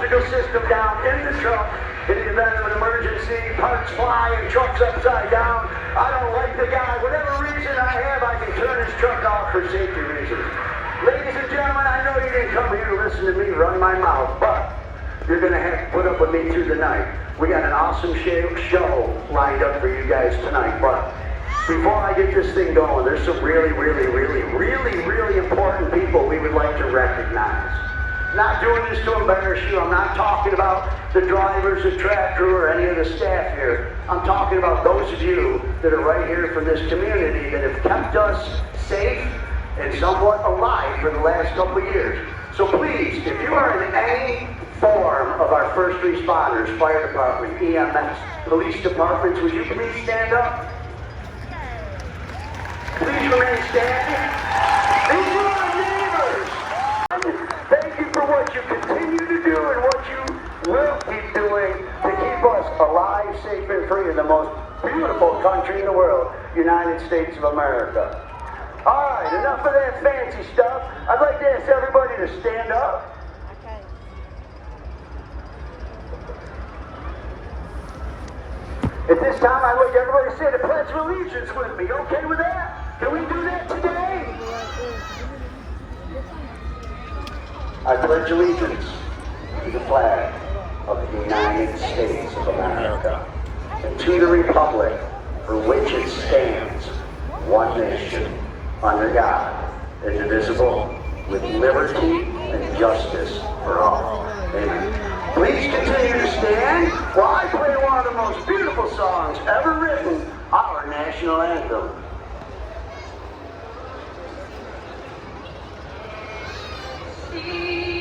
mechanical system down in the truck. In the event of an emergency, parts fly and truck's upside down. I don't like the guy. Whatever reason I have, I can turn his truck off for safety reasons. Ladies and gentlemen, I know you didn't come here to listen to me run my mouth, but you're going to have to put up with me through the night. We got an awesome show lined up for you guys tonight, but before I get this thing going, there's some really important people we would like to recognize. Not doing this to embarrass you. I'm not talking about the drivers, the track crew, or any of the staff here. I'm talking about those of you that are right here from this community that have kept us safe and somewhat alive for the last couple of years. So please, if you are in any form of our first responders, fire department, EMS, police departments, would you please stand up? Please remain standing. These are our neighbors. Thank you for what you continue to do and what you will keep doing to keep us alive, safe, and free in the most beautiful country in the world, United States of America. All right, enough of that fancy stuff. I'd like to ask everybody to stand up. Okay. At this time, I'd like everybody to say the Pledge of Allegiance with me. Okay with that? Can we do that today? I pledge allegiance to the flag of the United States of America and to the republic for which it stands, one nation, under God, indivisible, with liberty and justice for all. Amen. Please continue to stand while I play one of the most beautiful songs ever written, our national anthem. See